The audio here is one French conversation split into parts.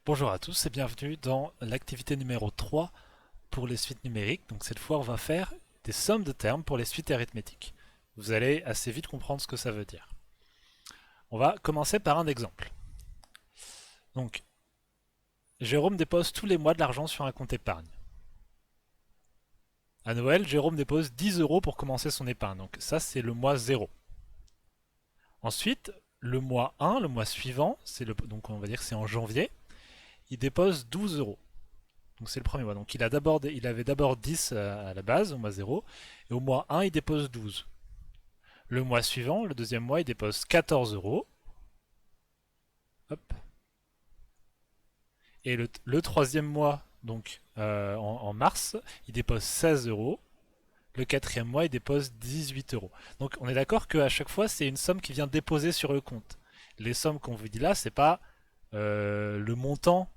Bonjour à tous et bienvenue dans l'activité numéro 3 pour les suites numériques. Donc cette fois on va faire des sommes de termes pour les suites arithmétiques. Vous allez assez vite comprendre ce que ça veut dire. On va commencer par un exemple. Donc Jérôme dépose tous les mois de l'argent sur un compte épargne. À Noël, Jérôme dépose 10 euros pour commencer son épargne. Donc ça c'est le mois 0. Ensuite, le mois 1, le mois suivant, donc on va dire que c'est en janvier, il dépose 12 euros. Donc c'est le premier mois. Donc il avait d'abord 10 à la base, au mois 0, et au mois 1, il dépose 12. Le mois suivant, le deuxième mois, il dépose 14 euros. Hop. Et le troisième mois, donc en mars, il dépose 16 euros. Le quatrième mois, il dépose 18 euros. Donc on est d'accord qu'à chaque fois, c'est une somme qui vient déposer sur le compte. Les sommes qu'on vous dit là, c'est pas le montant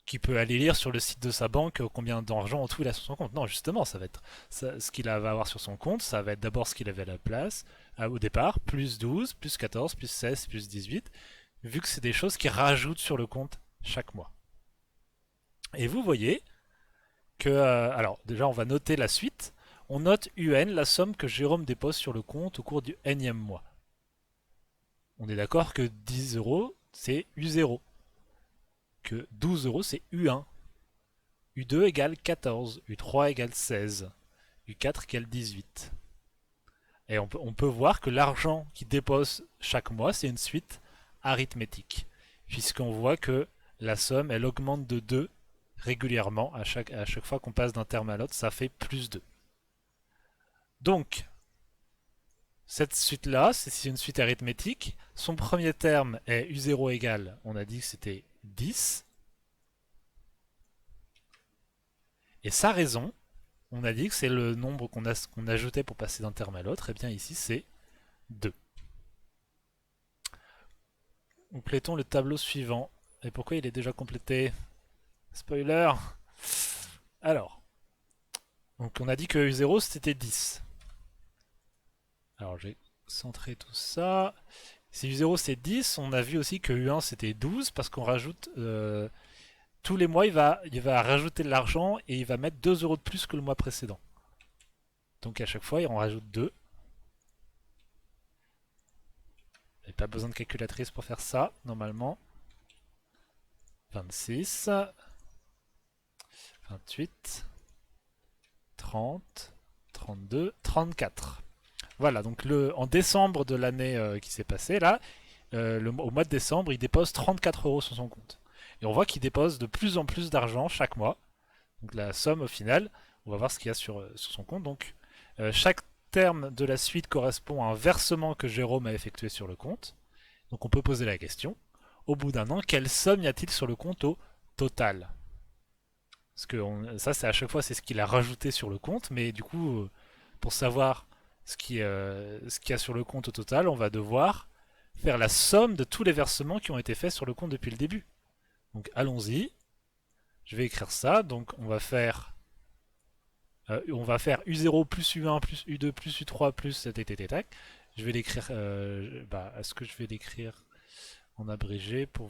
qui peut aller lire sur le site de sa banque combien d'argent en tout il a sur son compte. Non, justement, ça va être ce qu'il va avoir sur son compte, ça va être d'abord ce qu'il avait à la place, au départ, plus 12, plus 14, plus 16, plus 18, vu que c'est des choses qui rajoutent sur le compte chaque mois. Et vous voyez que, alors déjà on va noter la suite, on note UN, la somme que Jérôme dépose sur le compte au cours du nème mois. On est d'accord que 10 euros, c'est U0, que 12 euros, c'est U1, U2 égale 14, U3 égale 16, U4 égale 18. Et on peut voir que l'argent qu'il dépose chaque mois, c'est une suite arithmétique, puisqu'on voit que la somme, elle augmente de 2 régulièrement à chaque fois qu'on passe d'un terme à l'autre, ça fait plus 2. Donc, cette suite-là, c'est une suite arithmétique. Son premier terme est U0 égale, on a dit que c'était 10. Et sa raison, on a dit que c'est le nombre qu'on ajoutait pour passer d'un terme à l'autre. Et bien ici, c'est 2. Complétons le tableau suivant. Et pourquoi il est déjà complété? Spoiler. Alors, donc on a dit que U0 c'était 10. Alors j'ai centré tout ça. Si U0 c'est 10, on a vu aussi que U1 c'était 12 parce qu'on rajoute tous les mois il va rajouter de l'argent et il va mettre 2 euros de plus que le mois précédent. Donc à chaque fois il en rajoute 2. Il n'y a pas besoin de calculatrice pour faire ça normalement. 26, 28, 30, 32, 34. Voilà, donc en décembre de l'année qui s'est passée, là, au mois de décembre, il dépose 34 euros sur son compte. Et on voit qu'il dépose de plus en plus d'argent chaque mois. Donc la somme au final, on va voir ce qu'il y a sur son compte. Donc chaque terme de la suite correspond à un versement que Jérôme a effectué sur le compte. Donc on peut poser la question, au bout d'un an, quelle somme y a-t-il sur le compte au total? Parce que ça, c'est à chaque fois, c'est ce qu'il a rajouté sur le compte, mais du coup, pour savoir ce qu'il y a sur le compte au total, on va devoir faire la somme de tous les versements qui ont été faits sur le compte depuis le début. Donc allons-y, je vais écrire ça. Donc on va faire U0 plus U1 plus U2 plus U3 plus tac. Je vais l'écrire. Est-ce que je vais l'écrire en abrégé pour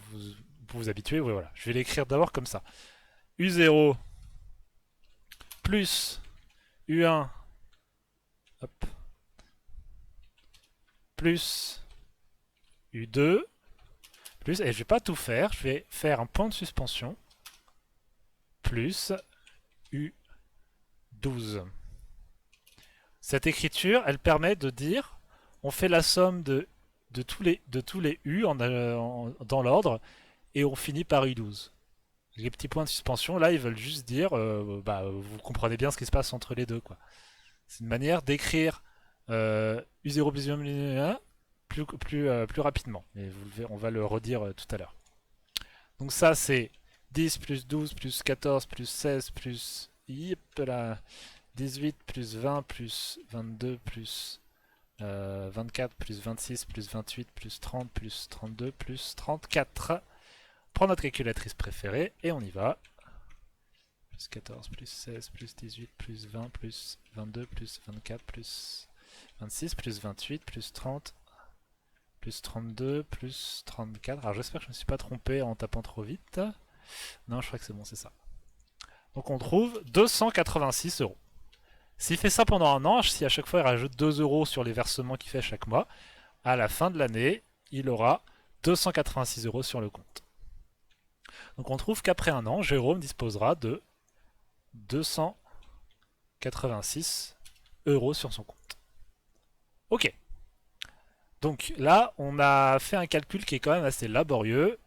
vous habituer? Oui, voilà. Je vais l'écrire d'abord comme ça. U0 plus U1 hop, plus U2 plus, et je vais pas tout faire, je vais faire un point de suspension plus U12. Cette écriture, elle permet de dire, on fait la somme de tous les U dans l'ordre et on finit par U12. Les petits points de suspension, là, ils veulent juste dire, vous comprenez bien ce qui se passe entre les deux, quoi. C'est une manière d'écrire U0 plus U1 plus rapidement. Et on va le redire tout à l'heure. Donc ça, c'est 10 plus 12 plus 14 plus 16 plus 18 plus 20 plus 22 plus 24 plus 26 plus 28 plus 30 plus 32 plus 34. Prends notre calculatrice préférée et on y va. Plus 14 plus 16 plus 18 plus 20 plus 22 plus 24 plus 26 plus 28 plus 30 plus 32 plus 34. Alors j'espère que je ne me suis pas trompé en tapant trop vite. Non, je crois que c'est bon, c'est ça. Donc on trouve 286 euros. S'il fait ça pendant un an, si à chaque fois il rajoute 2 euros sur les versements qu'il fait chaque mois, à la fin de l'année, il aura 286 euros sur le compte. Donc on trouve qu'après un an, Jérôme disposera de 286 euros sur son compte. Ok. Donc là, on a fait un calcul qui est quand même assez laborieux.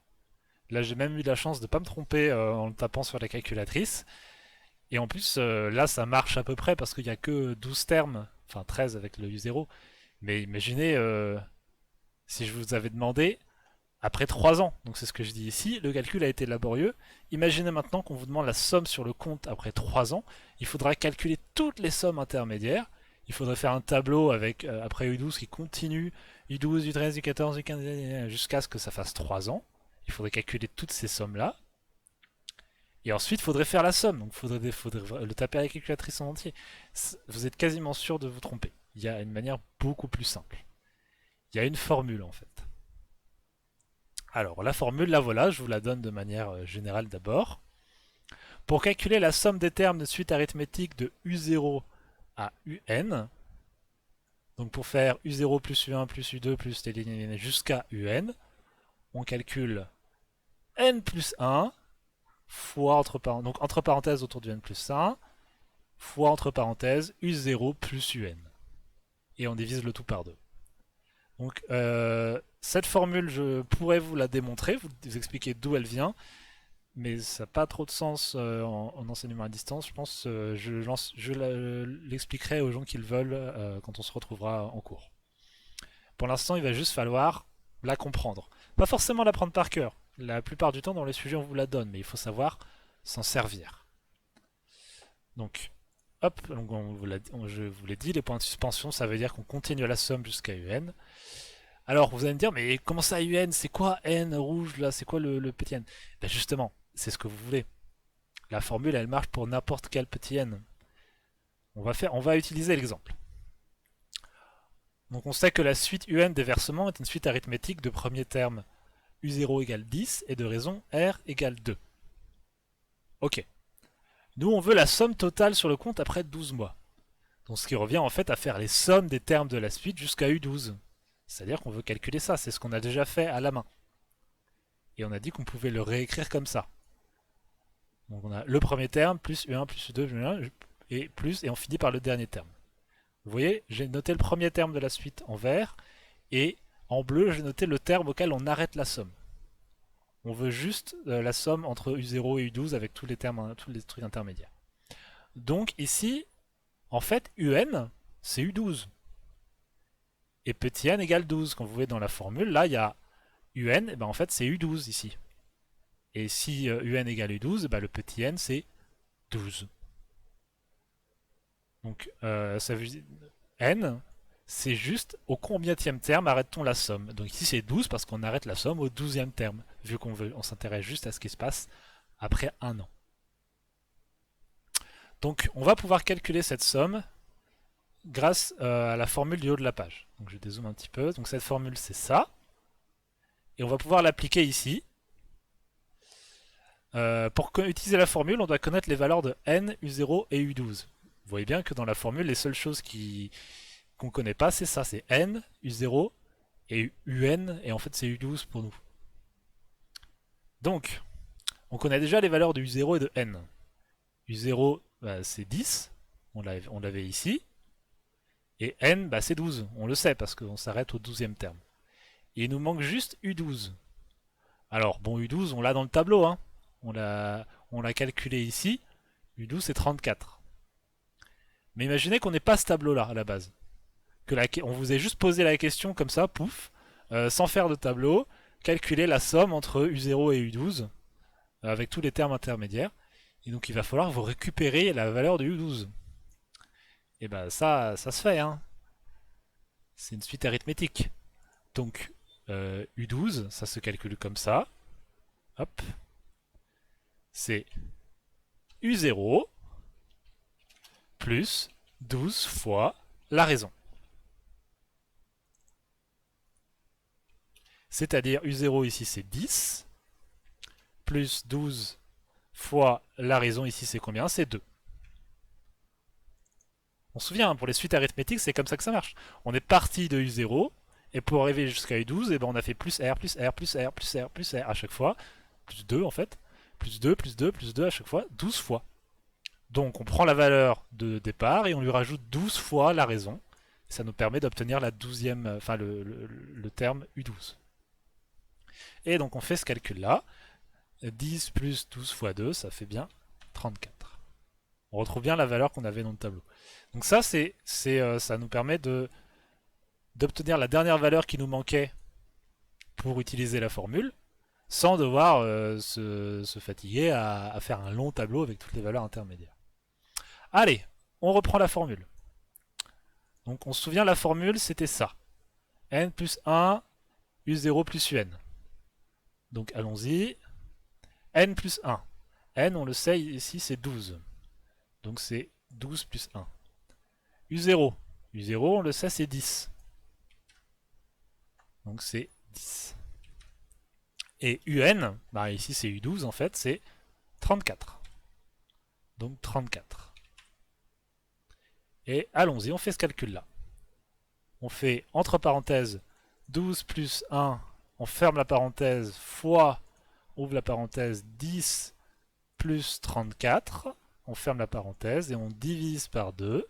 Là, j'ai même eu la chance de ne pas me tromper en le tapant sur la calculatrice. Et en plus, là, ça marche à peu près parce qu'il n'y a que 12 termes, enfin 13 avec le U0. Mais imaginez si je vous avais demandé après 3 ans, donc c'est ce que je dis ici, le calcul a été laborieux. Imaginez maintenant qu'on vous demande la somme sur le compte après 3 ans. Il faudra calculer toutes les sommes intermédiaires. Il faudrait faire un tableau avec après U12 qui continue, U12, U13, U14, U15, jusqu'à ce que ça fasse 3 ans. Il faudrait calculer toutes ces sommes-là. Et ensuite, il faudrait faire la somme. Donc, il faudrait le taper à la calculatrice en entier. Vous êtes quasiment sûr de vous tromper. Il y a une manière beaucoup plus simple. Il y a une formule en fait. Alors, la formule, la voilà, je vous la donne de manière générale d'abord. Pour calculer la somme des termes de suite arithmétique de U0 à UN, donc pour faire U0 plus U1 plus U2 plus jusqu'à UN, on calcule N plus 1 fois entre parenthèses autour du N plus 1 fois entre parenthèses U0 plus UN. Et on divise le tout par 2. Donc cette formule, je pourrais vous la démontrer, vous expliquer d'où elle vient, mais ça n'a pas trop de sens en enseignement à distance. Je pense je l'expliquerai aux gens qui le veulent quand on se retrouvera en cours. Pour l'instant, il va juste falloir la comprendre. Pas forcément l'apprendre par cœur. La plupart du temps, dans les sujets, on vous la donne, mais il faut savoir s'en servir. Donc, hop, je vous l'ai dit, les points de suspension, ça veut dire qu'on continue à la somme jusqu'à UN. Alors, vous allez me dire, mais comment ça UN? C'est quoi N rouge là? C'est quoi le petit N? Ben justement, c'est ce que vous voulez. La formule, elle marche pour n'importe quel petit N. On va utiliser l'exemple. Donc on sait que la suite UN des versements est une suite arithmétique de premier terme U0 égale 10 et de raison R égale 2. Ok. Nous, on veut la somme totale sur le compte après 12 mois. Donc ce qui revient en fait à faire les sommes des termes de la suite jusqu'à U12. C'est-à-dire qu'on veut calculer ça, c'est ce qu'on a déjà fait à la main. Et on a dit qu'on pouvait le réécrire comme ça. Donc on a le premier terme, plus U1, plus U2, et on finit par le dernier terme. Vous voyez, j'ai noté le premier terme de la suite en vert, et en bleu, j'ai noté le terme auquel on arrête la somme. On veut juste la somme entre U0 et U12 avec tous les trucs intermédiaires. Donc ici, en fait, UN, c'est U12. Et petit n égale 12. Quand vous voyez dans la formule, là, il y a UN, et ben en fait, c'est U12 ici. Et si UN égale U12, ben le petit n, c'est 12. Donc, ça veut dire n, c'est juste au combienième terme arrête-t-on la somme. Donc ici, c'est 12 parce qu'on arrête la somme au 12e terme, vu on s'intéresse juste à ce qui se passe après un an. Donc, on va pouvoir calculer cette somme grâce à la formule du haut de la page. Donc je dézoome un petit peu. Donc cette formule, c'est ça. Et on va pouvoir l'appliquer ici. Pour utiliser la formule, on doit connaître les valeurs de n, U0 et U12. Vous voyez bien que dans la formule, les seules choses qu'on ne connaît pas, c'est ça. C'est n, U0 et UN. Et en fait, c'est U12 pour nous. Donc, on connaît déjà les valeurs de U0 et de n. U0, bah, c'est 10. On l'avait ici. Et n, bah, c'est 12. On le sait parce qu'on s'arrête au 12e terme. Et il nous manque juste U12. Alors, bon, U12, on l'a dans le tableau. Hein. On l'a calculé ici. U12, c'est 34. Mais imaginez qu'on n'ait pas ce tableau-là à la base. On vous ait juste posé la question comme ça, pouf, sans faire de tableau, calculer la somme entre U0 et U12, avec tous les termes intermédiaires. Et donc il va falloir vous récupérer la valeur de U12. Et ben ça se fait, hein. C'est une suite arithmétique. Donc U12, ça se calcule comme ça. Hop. C'est U0 plus 12 fois la raison. C'est-à-dire U0 ici c'est 10, plus 12 fois la raison ici c'est combien? C'est 2. On se souvient, hein, pour les suites arithmétiques, c'est comme ça que ça marche. On est parti de U0, et pour arriver jusqu'à U12, et ben on a fait plus R, plus R, plus R, plus R, plus R à chaque fois. Plus 2 en fait. Plus 2, plus 2, plus 2 à chaque fois. 12 fois. Donc on prend la valeur de départ et on lui rajoute 12 fois la raison. Ça nous permet d'obtenir la 12e, enfin le terme U12. Et donc on fait ce calcul-là. 10 plus 12 fois 2, ça fait bien 34. On retrouve bien la valeur qu'on avait dans le tableau. Donc ça, ça nous permet d'obtenir la dernière valeur qui nous manquait pour utiliser la formule, sans devoir se fatiguer à faire un long tableau avec toutes les valeurs intermédiaires. Allez, on reprend la formule. Donc on se souvient, la formule, c'était ça. N plus 1, U0 plus UN. Donc allons-y. N plus 1. N, on le sait, ici, c'est 12. Donc c'est 12 plus 1. U0. U0, on le sait, c'est 10. Donc c'est 10. Et UN, bah ici c'est U12 en fait, c'est 34. Donc 34. Et allons-y, on fait ce calcul-là. On fait entre parenthèses 12 plus 1, on ferme la parenthèse, fois, ouvre la parenthèse, 10 plus 34, on ferme la parenthèse et on divise par 2.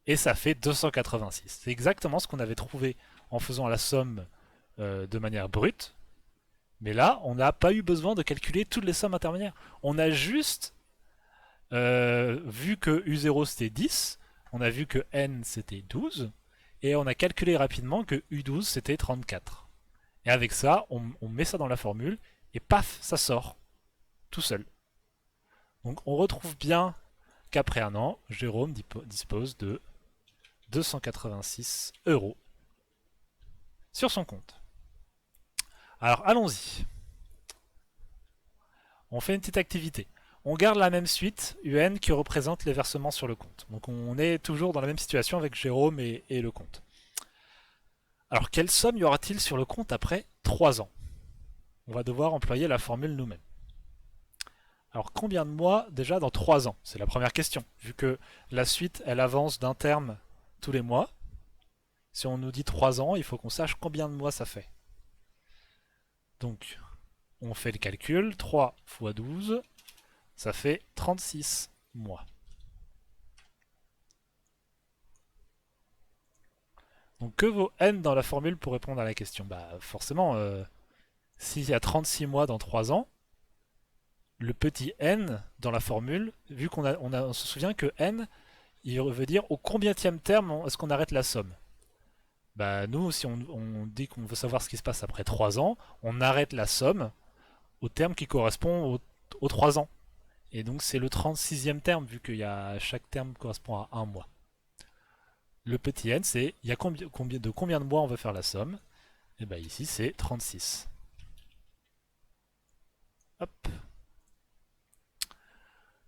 Et ça fait 286. C'est exactement ce qu'on avait trouvé en faisant la somme de manière brute. Mais là, on n'a pas eu besoin de calculer toutes les sommes intermédiaires. On a juste vu que U0 c'était 10, on a vu que N c'était 12, et on a calculé rapidement que U12 c'était 34. Et avec ça, on met ça dans la formule, et paf, ça sort, tout seul. Donc on retrouve bien qu'après un an, Jérôme dispose de 286 € sur son compte. Alors allons-y. On fait une petite activité. On garde la même suite, UN, qui représente les versements sur le compte. Donc on est toujours dans la même situation avec Jérôme et le compte. Alors quelle somme y aura-t-il sur le compte après 3 ans? On va devoir employer la formule nous-mêmes. Alors combien de mois déjà dans 3 ans? C'est la première question. Vu que la suite, elle avance d'un terme tous les mois. Si on nous dit 3 ans, il faut qu'on sache combien de mois ça fait. Donc, on fait le calcul. 3 fois 12, ça fait 36 mois. Donc que vaut n dans la formule pour répondre à la question? Bah forcément, s'il y a 36 mois dans 3 ans, le petit n dans la formule, vu on se souvient que n, il veut dire au combienième terme est-ce qu'on arrête la somme? Bah nous, si on dit qu'on veut savoir ce qui se passe après 3 ans, on arrête la somme au terme qui correspond aux 3 ans. Et donc c'est le 36e terme, vu que chaque terme correspond à un mois. Le petit n, c'est de combien de mois on veut faire la somme. Et bien ici, c'est 36. Hop.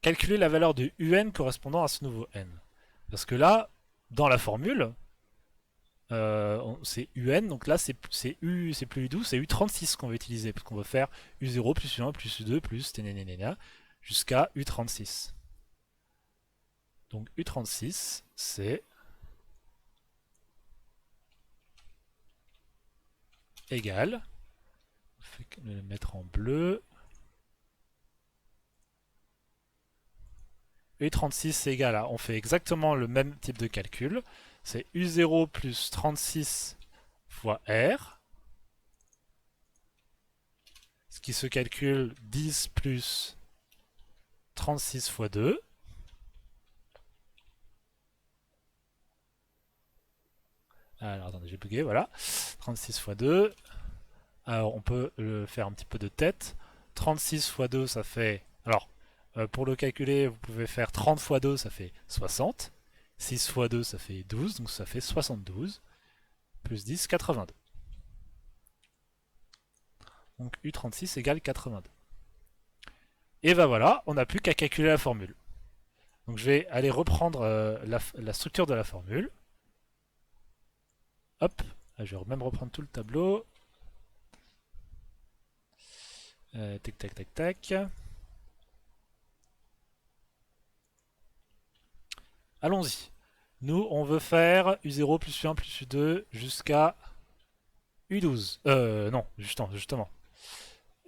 Calculer la valeur de un correspondant à ce nouveau n. Parce que là, dans la formule, c'est un, donc là c'est plus U12, c'est U36 qu'on va utiliser, parce qu'on va faire U0 plus U1 plus U2 plus jusqu'à U36. Donc U36, c'est égal, je vais le mettre en bleu, U36 c'est égal à, on fait exactement le même type de calcul, c'est U0 plus 36 fois R, ce qui se calcule 10 plus 36 fois 2. Alors attendez, j'ai bugué, voilà. 36 fois 2. Alors on peut le faire un petit peu de tête. 36 fois 2, ça fait... Alors, pour le calculer, vous pouvez faire 30 fois 2, ça fait 60. 6 fois 2, ça fait 12, donc ça fait 72. Plus 10, 82. Donc U36 égale 82. Et ben voilà, on n'a plus qu'à calculer la formule. Donc je vais aller reprendre la structure de la formule. Hop, je vais même reprendre tout le tableau. Tac, tac, tac, tac. Allons-y. Nous, on veut faire U0 plus U1 plus U2 jusqu'à U12. Non, justement.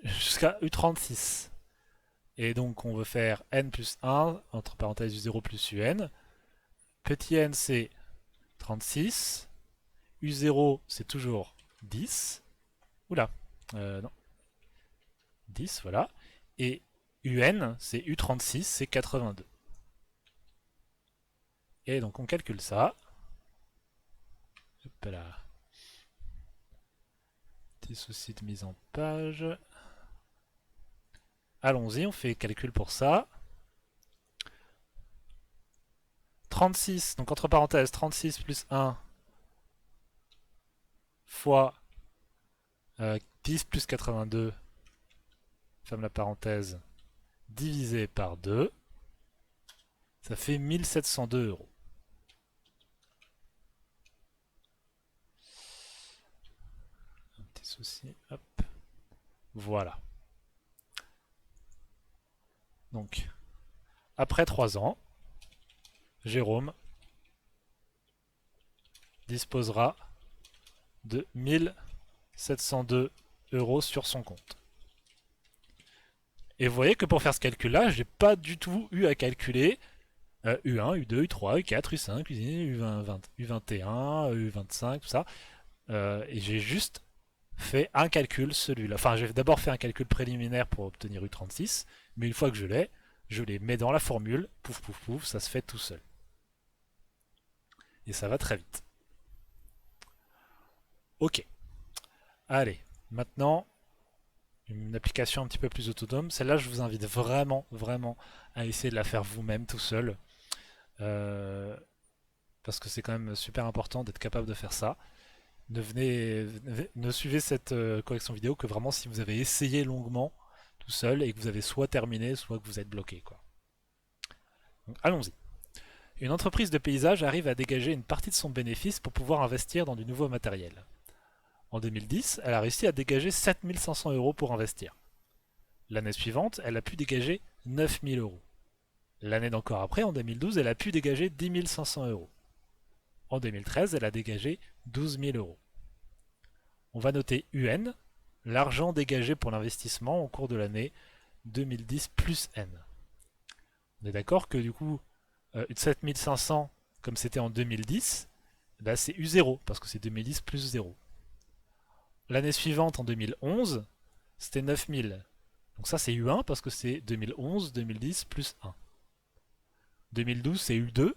Jusqu'à U36. Et donc, on veut faire N plus 1, entre parenthèses U0 plus UN. Petit n, c'est 36. U0, c'est toujours 10. Oula, non. 10, voilà. Et UN, c'est U36, c'est 82. Et donc on calcule ça. Hop là. Petit souci de mise en page. Allons-y, on fait le calcul pour ça. 36, donc entre parenthèses, 36 plus 1 fois 10 plus 82, ferme la parenthèse, divisé par 2, ça fait 1702 euros. Un petit souci, hop. Voilà. Donc, après 3 ans, Jérôme disposera de 1702 euros sur son compte. Et vous voyez que pour faire ce calcul-là, j'ai pas du tout eu à calculer U1, U2, U3, U4, U5, U20, U21, U25, tout ça. Et j'ai juste fait un calcul, celui-là. Enfin, j'ai d'abord fait un calcul préliminaire pour obtenir U36, mais une fois que je les mets dans la formule, pouf pouf pouf, ça se fait tout seul. Et ça va très vite. Ok. Allez, maintenant, une application un petit peu plus autonome. Celle-là, je vous invite vraiment, vraiment à essayer de la faire vous-même tout seul. Parce que c'est quand même super important d'être capable de faire ça. Ne suivez cette correction vidéo que vraiment si vous avez essayé longuement tout seul et que vous avez soit terminé, soit que vous êtes bloqué, quoi. Donc, allons-y. Une entreprise de paysage arrive à dégager une partie de son bénéfice pour pouvoir investir dans du nouveau matériel. En 2010, elle a réussi à dégager 7500 euros pour investir. L'année suivante, elle a pu dégager 9000 euros. L'année d'encore après, en 2012, elle a pu dégager 10 500 euros. En 2013, elle a dégagé 12 000 euros. On va noter UN, l'argent dégagé pour l'investissement au cours de l'année 2010 plus N. On est d'accord que du coup, 7500, comme c'était en 2010, là c'est U0, parce que c'est 2010 plus 0. L'année suivante, en 2011, c'était 9000. Donc ça c'est U1 parce que c'est 2011, 2010 plus 1. 2012 c'est U2,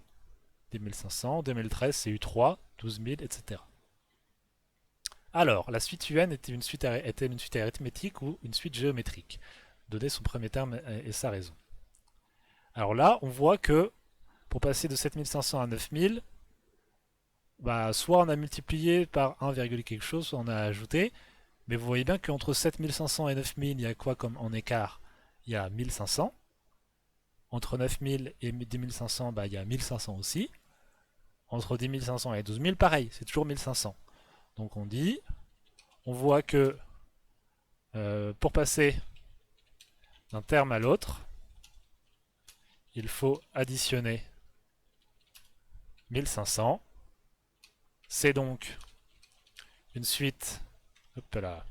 2500, 2013 c'est U3, 12 000, etc. Alors, la suite UN était une suite arithmétique ou une suite géométrique. Donner son premier terme et sa raison. Alors là, on voit que pour passer de 7500 à 9000, bah, soit on a multiplié par 1, quelque chose, soit on a ajouté. Mais vous voyez bien qu'entre 7500 et 9000, il y a quoi comme en écart? Il y a 1500. Entre 9000 et 10500, bah, il y a 1500 aussi. Entre 10 500 et 12 000, pareil, c'est toujours 1500. Donc on voit que pour passer d'un terme à l'autre, il faut additionner 1500. C'est donc une suite, hop là,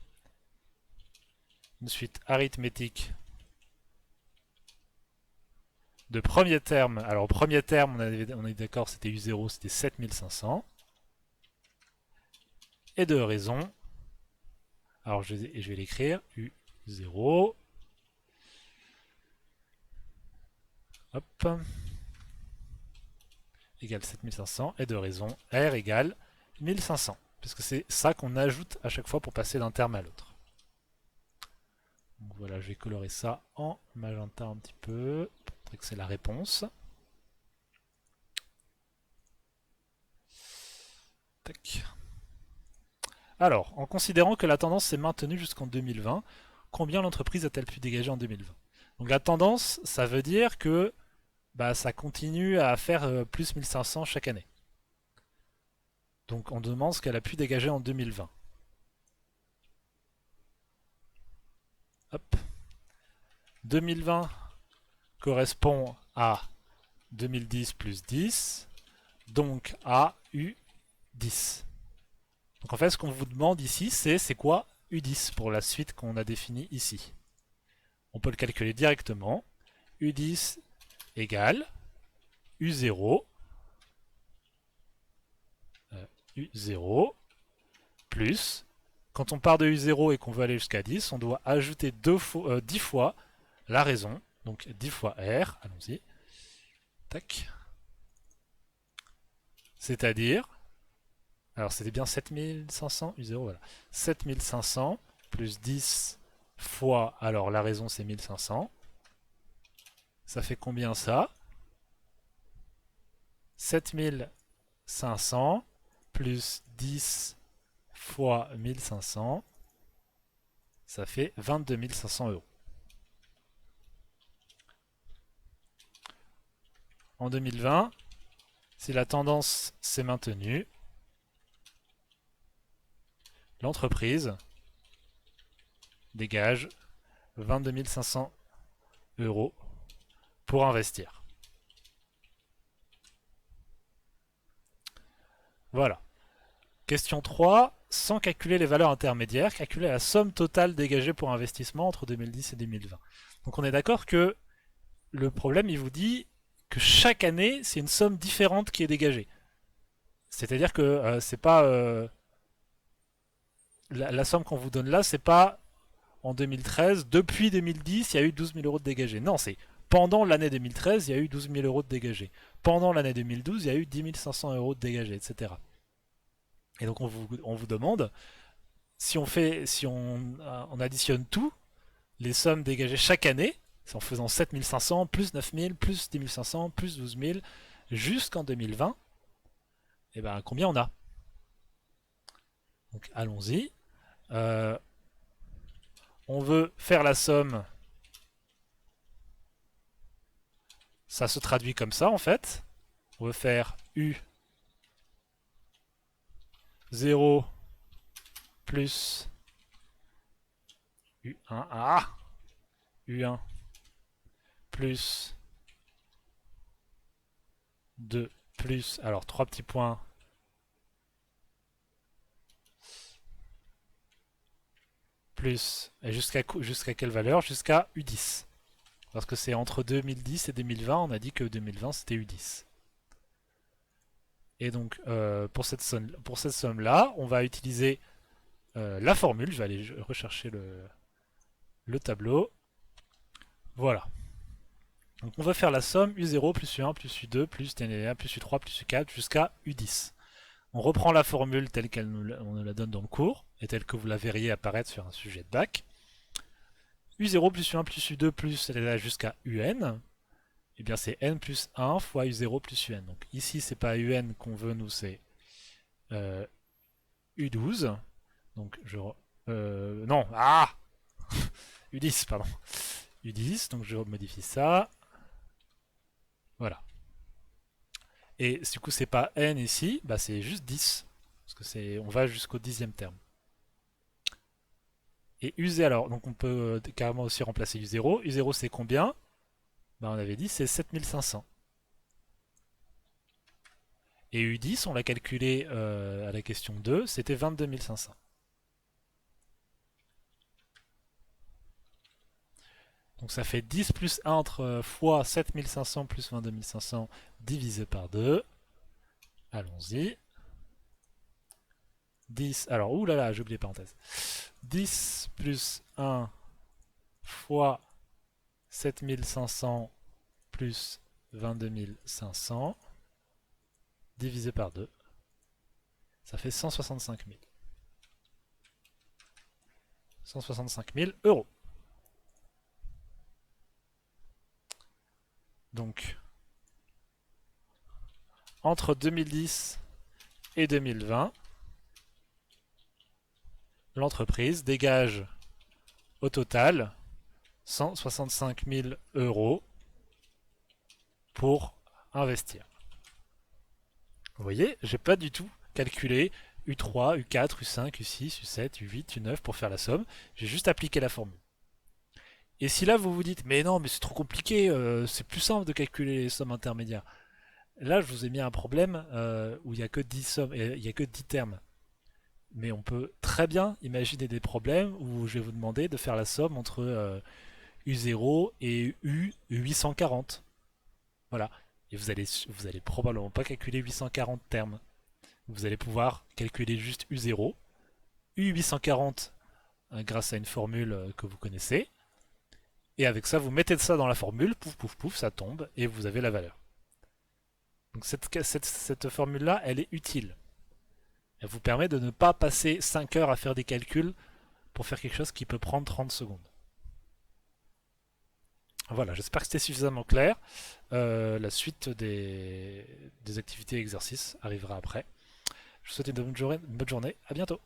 une suite arithmétique de premier terme. Alors, premier terme, on est d'accord, c'était U0, c'était 7500. Et de raison, alors je vais l'écrire, U0, hop, égale 7500, et de raison, R égale 1500, puisque c'est ça qu'on ajoute à chaque fois pour passer d'un terme à l'autre. Donc voilà, je vais colorer ça en magenta un petit peu, pour montrer que c'est la réponse. Tac. Alors, en considérant que la tendance s'est maintenue jusqu'en 2020, combien l'entreprise a-t-elle pu dégager en 2020? Donc la tendance, ça veut dire que bah, ça continue à faire plus 1500 chaque année. Donc on demande ce qu'elle a pu dégager en 2020. Hop. 2020 correspond à 2010 plus 10, donc à U10. Donc en fait, ce qu'on vous demande ici, c'est quoi U10 pour la suite qu'on a définie ici. On peut le calculer directement. U10 égale U0, U0 plus, quand on part de U0 et qu'on veut aller jusqu'à 10, on doit ajouter 10 fois la raison, donc 10 fois R, allons-y, tac, c'est-à-dire, alors c'était bien 7500, U0, voilà, 7500 plus 10 fois, alors la raison c'est 1500, ça fait combien ça? 7500 plus 10 fois 1500, ça fait 22 500 euros. En 2020, si la tendance s'est maintenue, l'entreprise dégage 22 500 euros pour investir. Voilà. Question 3. Sans calculer les valeurs intermédiaires, calculer la somme totale dégagée pour investissement entre 2010 et 2020. Donc on est d'accord que le problème, il vous dit que chaque année, c'est une somme différente qui est dégagée. C'est-à-dire que c'est pas la somme qu'on vous donne là, c'est pas en 2013, depuis 2010, il y a eu 12 000 euros de dégagés. Non, c'est pendant l'année 2013, il y a eu 12 000 euros de dégagés. Pendant l'année 2012, il y a eu 10 500 euros de dégagés, etc. Et donc on vous demande, si on additionne tout, les sommes dégagées chaque année, c'est en faisant 7 500, plus 9 000, plus 10 500, plus 12 000, jusqu'en 2020, et ben combien on a? Donc allons-y. On veut faire la somme. Ça se traduit comme ça en fait. On veut faire U0 plus U1. U1 plus 2 plus, alors 3 petits points, plus, et jusqu'à quelle valeur? Jusqu'à U10. Parce que c'est entre 2010 et 2020, on a dit que 2020 c'était U10. Et donc pour cette somme-là, on va utiliser la formule. Je vais aller rechercher le tableau. Voilà. Donc on va faire la somme U0 plus U1 plus U2 plus TNA plus U3 plus U4 jusqu'à U10. On reprend la formule telle qu'on nous la donne dans le cours et telle que vous la verriez apparaître sur un sujet de bac. U0 plus U1 plus U2 plus jusqu'à UN. Et bien c'est N plus 1 fois U0 plus UN. Donc ici c'est pas UN qu'on veut, nous c'est U12. Donc je... non, U10, pardon. U10, donc je modifie ça. Voilà. Et du coup c'est pas N ici, bah c'est juste 10. Parce que on va jusqu'au 10e terme. Et U0, alors, donc on peut carrément aussi remplacer U0. U0 c'est combien? Bah on avait dit c'est 7500. Et U10, on l'a calculé à la question 2, c'était 22 500. Donc ça fait 10 plus 1 fois 7500 plus 22 500 divisé par 2. Allons-y. 10, alors, oulala, j'ai oublié parenthèse. 10 plus 1 fois 7500 plus 22 500 divisé par 2. Ça fait 165 000. 165 000 euros. Donc, entre 2010 et 2020, l'entreprise dégage au total 165 000 euros pour investir. Vous voyez, j'ai pas du tout calculé U3, U4, U5, U6, U7, U8, U9 pour faire la somme. J'ai juste appliqué la formule. Et si là vous vous dites, mais non, mais c'est trop compliqué, c'est plus simple de calculer les sommes intermédiaires. Là, je vous ai mis un problème où il n'y a que 10 sommes, il y a que 10 termes. Mais on peut très bien imaginer des problèmes où je vais vous demander de faire la somme entre U0 et U840. Voilà. Et vous allez probablement pas calculer 840 termes. Vous allez pouvoir calculer juste U0, U840 grâce à une formule que vous connaissez. Et avec ça, vous mettez ça dans la formule, pouf pouf pouf, ça tombe et vous avez la valeur. Donc cette formule-là, elle est utile. Elle vous permet de ne pas passer 5 heures à faire des calculs pour faire quelque chose qui peut prendre 30 secondes. Voilà, j'espère que c'était suffisamment clair. La suite des activités et exercices arrivera après. Je vous souhaite une bonne journée. À bientôt.